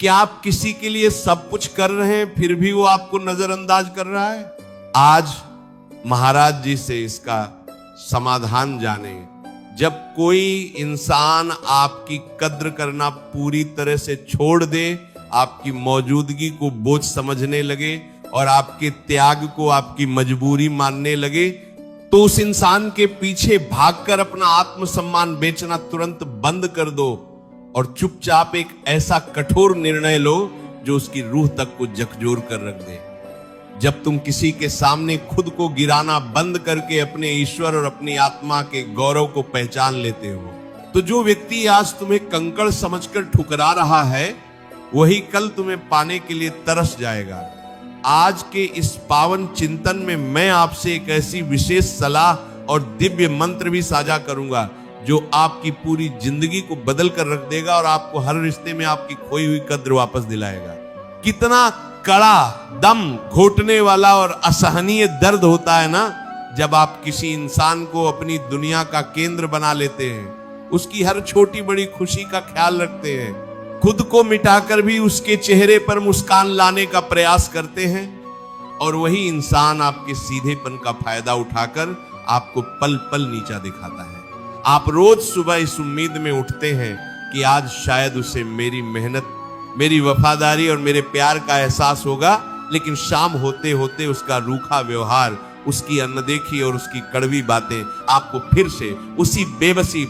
क्या आप किसी के लिए सब कुछ कर रहे हैं फिर भी वो आपको नजरअंदाज कर रहा है? आज महाराज जी से इसका समाधान जाने। जब कोई इंसान आपकी कद्र करना पूरी तरह से छोड़ दे, आपकी मौजूदगी को बोझ समझने लगे और आपके त्याग को आपकी मजबूरी मानने लगे, तो उस इंसान के पीछे भागकर अपना आत्मसम्मान बेचना तुरंत बंद कर दो और चुपचाप एक ऐसा कठोर निर्णय लो जो उसकी रूह तक को झकझोर कर रख दे। जब तुम किसी के सामने खुद को गिराना बंद करके अपने ईश्वर और अपनी आत्मा के गौरव को पहचान लेते हो, तो जो व्यक्ति आज तुम्हें कंकड़ समझकर ठुकरा रहा है, वही कल तुम्हें पाने के लिए तरस जाएगा। आज के इस पावन चिंतन में मैं आपसे एक ऐसी विशेष सलाह और दिव्य मंत्र भी साझा करूंगा जो आपकी पूरी जिंदगी को बदल कर रख देगा और आपको हर रिश्ते में आपकी खोई हुई कद्र वापस दिलाएगा। कितना कड़ा, दम घोटने वाला और असहनीय दर्द होता है ना, जब आप किसी इंसान को अपनी दुनिया का केंद्र बना लेते हैं, उसकी हर छोटी बड़ी खुशी का ख्याल रखते हैं, खुद को मिटाकर भी उसके चेहरे पर मुस्कान लाने का प्रयास करते हैं, और वही इंसान आपके सीधेपन का फायदा उठाकर आपको पल पल नीचा दिखाता है। आप रोज सुबह इस उम्मीद में उठते हैं कि आज शायद उसे मेरी मेहनत, मेरी वफादारी और मेरे प्यार का एहसास होगा, लेकिन शाम होते होते उसका रूखा व्यवहार, उसकी अनदेखी और उसकी कड़वी बातें आपको फिर से उसी बेबसी,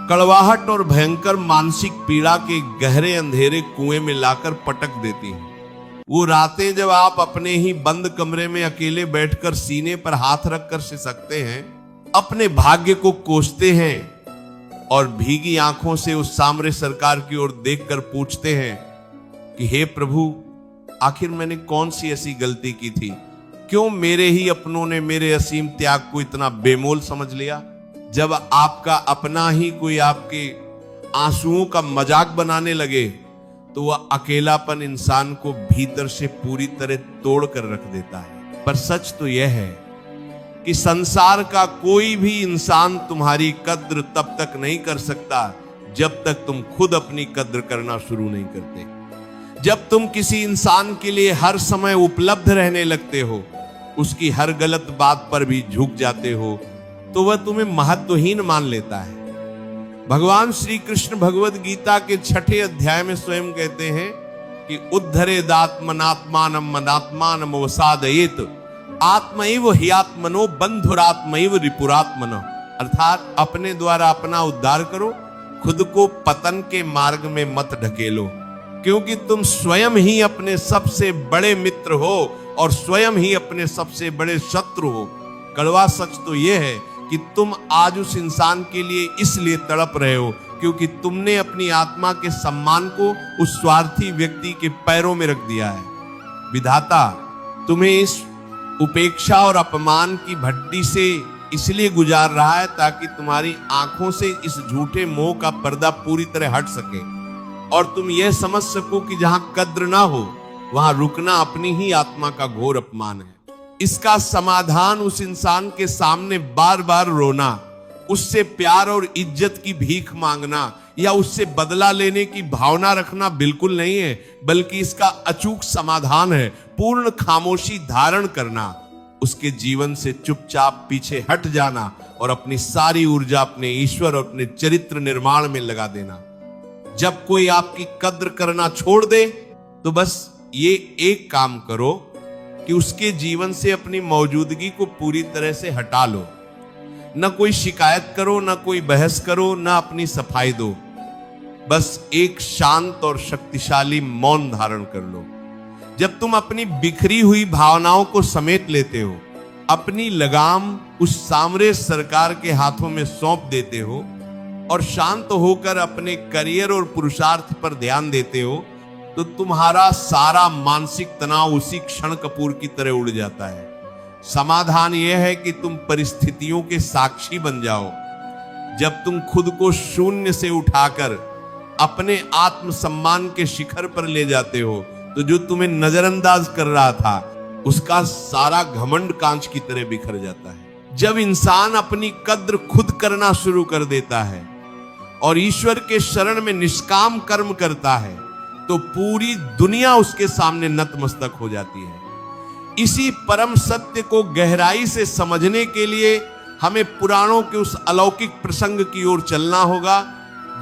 कड़वाहट और भयंकर मानसिक पीड़ा के गहरे अंधेरे कुएं में लाकर पटक देती हैं। वो रातें जब आप अपने ही बंद कमरे में अकेले बैठकर सीने पर हाथ रखकर सिसकते हैं, अपने भाग्य को कोसते हैं और भीगी आंखों से उस सामरे सरकार की ओर देखकर पूछते हैं कि हे प्रभु, आखिर मैंने कौन सी ऐसी गलती की थी? क्यों मेरे ही अपनों ने मेरे असीम त्याग को इतना बेमोल समझ लिया? जब आपका अपना ही कोई आपके आंसुओं का मजाक बनाने लगे, तो वह अकेलापन इंसान को भीतर से पूरी तरह तोड़ कर रख देता है। पर सच तो यह है कि संसार का कोई भी इंसान तुम्हारी कद्र तब तक नहीं कर सकता जब तक तुम खुद अपनी कद्र करना शुरू नहीं करते। जब तुम किसी इंसान के लिए हर समय उपलब्ध रहने लगते हो, उसकी हर गलत बात पर भी झुक जाते हो, तो वह तुम्हें महत्वहीन मान लेता है। भगवान श्री कृष्ण भगवद गीता के 6 अध्याय में स्वयं कहते हैं कि उद्धरेदात्मनात्मानम मनात्मानम वसादयेत आत्मैव ह्यात्मनो बंधुरात्मैव रिपुरात्मनो। अर्थात अपने द्वारा अपना उद्धार करो, खुद को पतन के मार्ग में मत ढकेलो, क्योंकि तुम स्वयं ही अपने सबसे बड़े मित्र हो और स्वयं ही अपने सबसे बड़े शत्रु हो। कड़वा सच तो यह है कि तुम आज उस इंसान के लिए इसलिए तड़प रहे हो क्योंकि तुमने अपनी आत्मा के सम्मान को उस स्वार्थी व्यक्ति के पैरों में रख दिया है। विधाता तुम्हें इस उपेक्षा और अपमान की भट्टी से इसलिए गुजार रहा है ताकि तुम्हारी आंखों से इस झूठे मोह का पर्दा पूरी तरह हट सके और तुम यह समझ सको कि जहां कद्र ना हो वहां रुकना अपनी ही आत्मा का घोर अपमान है। इसका समाधान उस इंसान के सामने बार बार रोना, उससे प्यार और इज्जत की भीख मांगना या उससे बदला लेने की भावना रखना बिल्कुल नहीं है, बल्कि इसका अचूक समाधान है पूर्ण खामोशी धारण करना, उसके जीवन से चुपचाप पीछे हट जाना और अपनी सारी ऊर्जा अपने ईश्वर और अपने चरित्र निर्माण में लगा देना। जब कोई आपकी कद्र करना छोड़ दे, तो बस ये एक काम करो कि उसके जीवन से अपनी मौजूदगी को पूरी तरह से हटा लो। न कोई शिकायत करो, न कोई बहस करो, न अपनी सफाई दो। बस एक शांत और शक्तिशाली मौन धारण कर लो। जब तुम अपनी बिखरी हुई भावनाओं को समेट लेते हो, अपनी लगाम उस सामरे सरकार के हाथों में सौंप देते हो और शांत होकर अपने करियर और पुरुषार्थ पर ध्यान देते हो, तो तुम्हारा सारा मानसिक तनाव उसी क्षण कपूर की तरह उड़ जाता है। समाधान यह है कि तुम परिस्थितियों के साक्षी बन जाओ। जब तुम खुद को शून्य से उठाकर अपने आत्मसम्मान के शिखर पर ले जाते हो, तो जो तुम्हें नजरअंदाज कर रहा था उसका सारा घमंड कांच की तरह बिखर जाता है। जब इंसान अपनी कद्र खुद करना शुरू कर देता है और ईश्वर के शरण में निष्काम कर्म करता है, तो पूरी दुनिया उसके सामने नतमस्तक हो जाती है। इसी परम सत्य को गहराई से समझने के लिए हमें पुराणों के उस अलौकिक प्रसंग की ओर चलना होगा,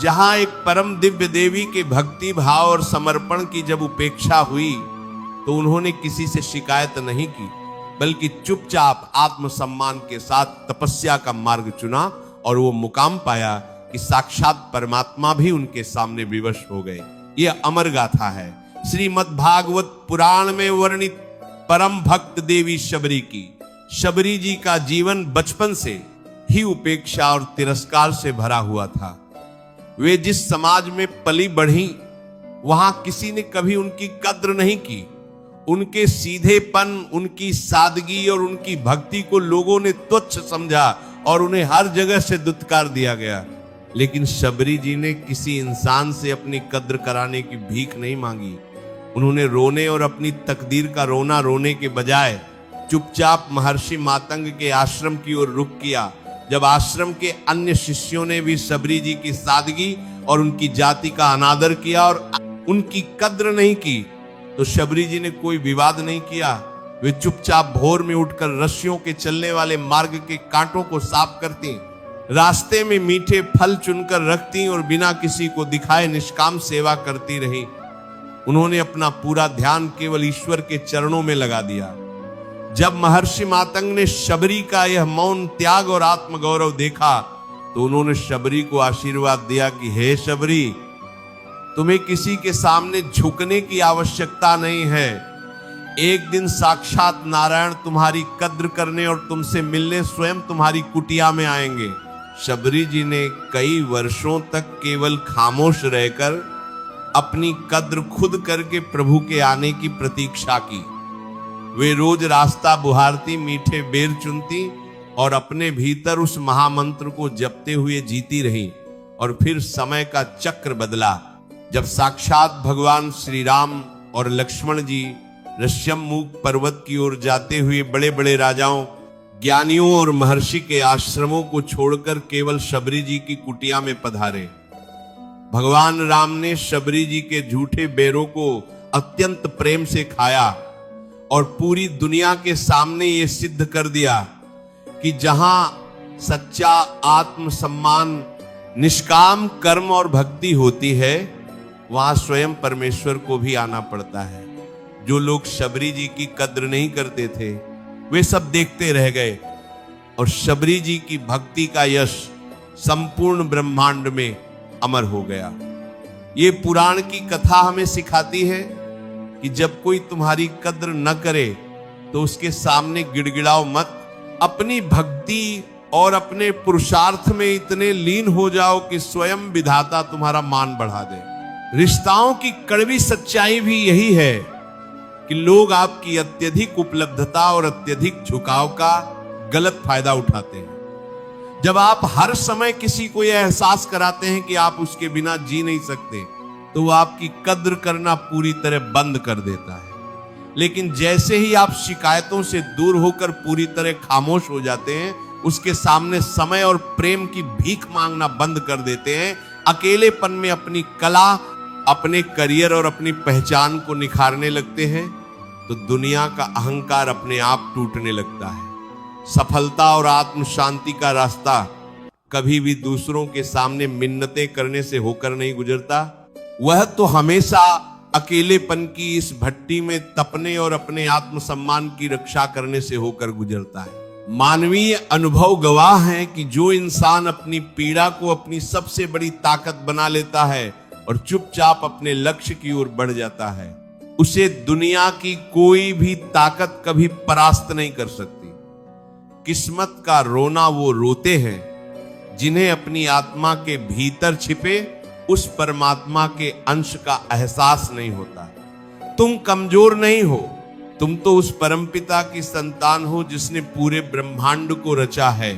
जहां एक परम दिव्य देवी के भक्ति भाव और समर्पण की जब उपेक्षा हुई तो उन्होंने किसी से शिकायत नहीं की, बल्कि चुपचाप आत्मसम्मान के साथ तपस्या का मार्ग चुना और वो मुकाम पाया कि साक्षात परमात्मा भी उनके सामने विवश हो गए। यह अमर गाथा है श्रीमद् भागवत पुराण में वर्णित परम भक्त देवी शबरी की। शबरी जी का जीवन बचपन से ही उपेक्षा और तिरस्कार से भरा हुआ था। वे जिस समाज में पली बढ़ी वहां किसी ने कभी उनकी कद्र नहीं की। उनके सीधेपन, उनकी सादगी और उनकी भक्ति को लोगों ने तुच्छ समझा और उन्हें हर जगह से दुत्कार दिया गया। लेकिन शबरी जी ने किसी इंसान से अपनी कद्र कराने की भीख नहीं मांगी। उन्होंने रोने और अपनी तकदीर का रोना रोने के बजाय चुपचाप महर्षि मातंग के आश्रम की ओर रुख किया। जब आश्रम के अन्य शिष्यों ने भी शबरी जी की सादगी और उनकी जाति का अनादर किया और उनकी कद्र नहीं की, तो शबरी जी ने कोई विवाद नहीं किया। वे चुपचाप भोर में उठकर रस्सियों के चलने वाले मार्ग के कांटों को साफ करती, रास्ते में मीठे फल चुनकर रखती और बिना किसी को दिखाए निष्काम सेवा करती रही। उन्होंने अपना पूरा ध्यान केवल ईश्वर के चरणों में लगा दिया। जब महर्षि मातंग ने शबरी का यह मौन त्याग और आत्मगौरव देखा तो उन्होंने शबरी को आशीर्वाद दिया कि हे शबरी, तुम्हें किसी के सामने झुकने की आवश्यकता नहीं है। एक दिन साक्षात नारायण तुम्हारी कद्र करने और तुमसे मिलने स्वयं तुम्हारी कुटिया में आएंगे। शबरी जी ने कई वर्षों तक केवल खामोश रहकर अपनी कद्र खुद करके प्रभु के आने की प्रतीक्षा की। वे रोज रास्ता बुहारती, मीठे बेर चुनती और अपने भीतर उस महामंत्र को जपते हुए जीती रही। और फिर समय का चक्र बदला। जब साक्षात भगवान श्री राम और लक्ष्मण जी ऋष्यमुख पर्वत की ओर जाते हुए बड़े बड़े राजाओं, ज्ञानियों और महर्षि के आश्रमों को छोड़कर केवल शबरी जी की कुटिया में पधारे। भगवान राम ने शबरी जी के झूठे बेरों को अत्यंत प्रेम से खाया और पूरी दुनिया के सामने ये सिद्ध कर दिया कि जहां सच्चा आत्मसम्मान, निष्काम कर्म और भक्ति होती है, वहां स्वयं परमेश्वर को भी आना पड़ता है। जो लोग शबरी जी की कद्र नहीं करते थे वे सब देखते रह गए और शबरी जी की भक्ति का यश संपूर्ण ब्रह्मांड में अमर हो गया। ये पुराण की कथा हमें सिखाती है कि जब कोई तुम्हारी कद्र न करे तो उसके सामने गिड़गिड़ाओ मत। अपनी भक्ति और अपने पुरुषार्थ में इतने लीन हो जाओ कि स्वयं विधाता तुम्हारा मान बढ़ा दे। रिश्ताओं की कड़वी सच्चाई भी यही है कि लोग आपकी अत्यधिक उपलब्धता और अत्यधिक झुकाव का गलत फायदा उठाते हैं। जब आप हर समय किसी को यह एहसास कराते हैं कि आप उसके बिना जी नहीं सकते, तो वो आपकी कद्र करना पूरी तरह बंद कर देता है। लेकिन जैसे ही आप शिकायतों से दूर होकर पूरी तरह खामोश हो जाते हैं, उसके सामने समय और प्रेम की भीख मांगना बंद कर देते हैं, अकेलेपन में अपनी कला, अपने करियर और अपनी पहचान को निखारने लगते हैं, तो दुनिया का अहंकार अपने आप टूटने लगता है। सफलता और आत्म शांति का रास्ता कभी भी दूसरों के सामने मिन्नतें करने से होकर नहीं गुजरता। वह तो हमेशा अकेलेपन की इस भट्टी में तपने और अपने आत्मसम्मान की रक्षा करने से होकर गुजरता है। मानवीय अनुभव गवाह है कि जो इंसान अपनी पीड़ा को अपनी सबसे बड़ी ताकत बना लेता है और चुपचाप अपने लक्ष्य की ओर बढ़ जाता है, उसे दुनिया की कोई भी ताकत कभी परास्त नहीं कर सकती। किस्मत का रोना वो रोते हैं जिन्हें अपनी आत्मा के भीतर छिपे उस परमात्मा के अंश का एहसास नहीं होता। तुम कमजोर नहीं हो, तुम तो उस परमपिता की संतान हो जिसने पूरे ब्रह्मांड को रचा है।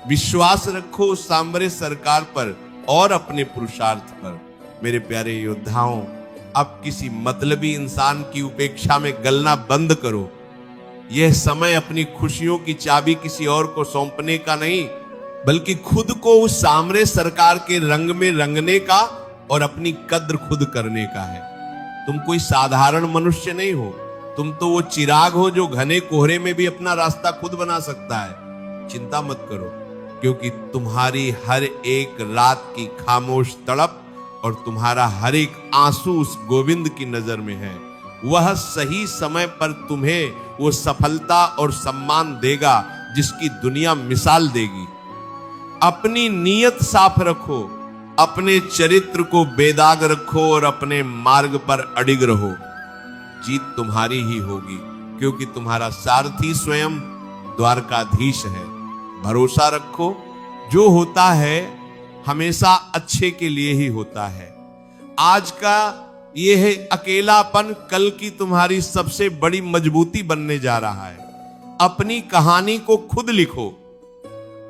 विश्वास रखो उस सांबरे सरकार पर और अपने पुरुषार्थ पर। मेरे प्यारे योद्धाओं, अब किसी मतलबी इंसान की उपेक्षा में गलना बंद करो। यह समय अपनी खुशियों की चाबी किसी और को सौंपने का नहीं, बल्कि खुद को उस सामरे सरकार के रंग में रंगने का और अपनी कद्र खुद करने का है। तुम कोई साधारण मनुष्य नहीं हो, तुम तो वो चिराग हो जो घने कोहरे में भी अपना रास्ता खुद बना सकता है। चिंता मत करो, क्योंकि तुम्हारी हर एक रात की खामोश तड़प और तुम्हारा हर एक आंसू उस गोविंद की नजर में है। वह सही समय पर तुम्हें वो सफलता और सम्मान देगा जिसकी दुनिया मिसाल देगी। अपनी नीयत साफ रखो, अपने चरित्र को बेदाग रखो और अपने मार्ग पर अडिग रहो। जीत तुम्हारी ही होगी, क्योंकि तुम्हारा सारथी स्वयं द्वारकाधीश है। भरोसा रखो, जो होता है हमेशा अच्छे के लिए ही होता है। आज का ये है अकेलापन कल की तुम्हारी सबसे बड़ी मजबूती बनने जा रहा है। अपनी कहानी को खुद लिखो,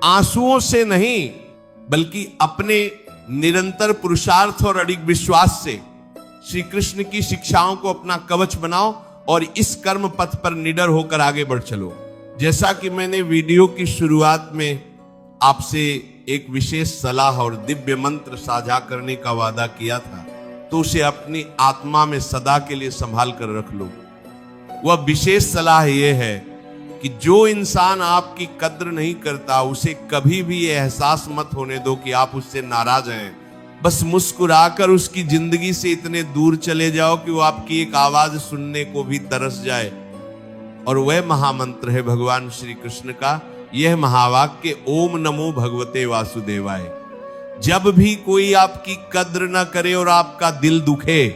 आंसुओं से नहीं बल्कि अपने निरंतर पुरुषार्थ और अडिग विश्वास से श्री कृष्ण की शिक्षाओं को अपना कवच बनाओ और इस कर्म पथ पर निडर होकर आगे बढ़ चलो। जैसा कि मैंने वीडियो की शुरुआत में आपसे एक विशेष सलाह और दिव्य मंत्र साझा करने का वादा किया था, तो उसे अपनी आत्मा में सदा के लिए संभाल कर रख लो। वह विशेष सलाह यह है कि जो इंसान आपकी कद्र नहीं करता, उसे कभी भी यह एहसास मत होने दो कि आप उससे नाराज हैं। बस मुस्कुराकर उसकी जिंदगी से इतने दूर चले जाओ कि वो आपकी एक आवाज सुनने को भी तरस जाए। और वह महामंत्र है भगवान श्री कृष्ण का यह महावाक्य, ओम नमो भगवते वासुदेवाय। जब भी कोई आपकी कद्र न करे और आपका दिल दुखे,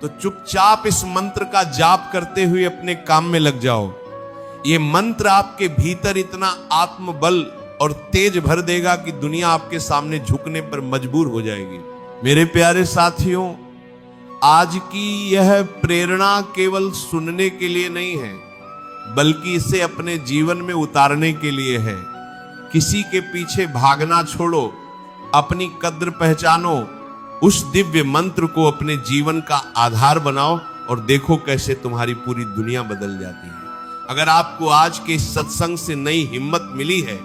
तो चुपचाप इस मंत्र का जाप करते हुए अपने काम में लग जाओ। ये मंत्र आपके भीतर इतना आत्मबल और तेज भर देगा कि दुनिया आपके सामने झुकने पर मजबूर हो जाएगी। मेरे प्यारे साथियों, आज की यह प्रेरणा केवल सुनने के लिए नहीं है, बल्कि इसे अपने जीवन में उतारने के लिए है। किसी के पीछे भागना छोड़ो, अपनी कद्र पहचानो, उस दिव्य मंत्र को अपने जीवन का आधार बनाओ और देखो कैसे तुम्हारी पूरी दुनिया बदल जाती है। अगर आपको आज के सत्संग से नई हिम्मत मिली है,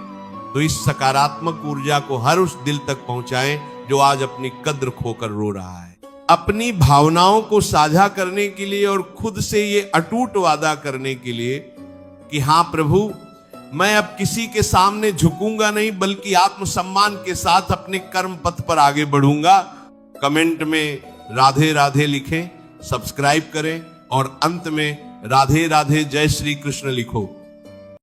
तो इस सकारात्मक ऊर्जा को हर उस दिल तक पहुंचाएं जो आज अपनी कद्र खोकर रो रहा है। अपनी भावनाओं को साझा करने के लिए और खुद से ये अटूट वादा करने के लिए कि हाँ प्रभु, मैं अब किसी के सामने झुकूंगा नहीं, बल्कि आत्मसम्मान के साथ अपने कर्म पथ पर आगे बढ़ूंगा। कमेंट में राधे राधे लिखें, सब्सक्राइब करें और अंत में राधे राधे जय श्री कृष्ण लिखो।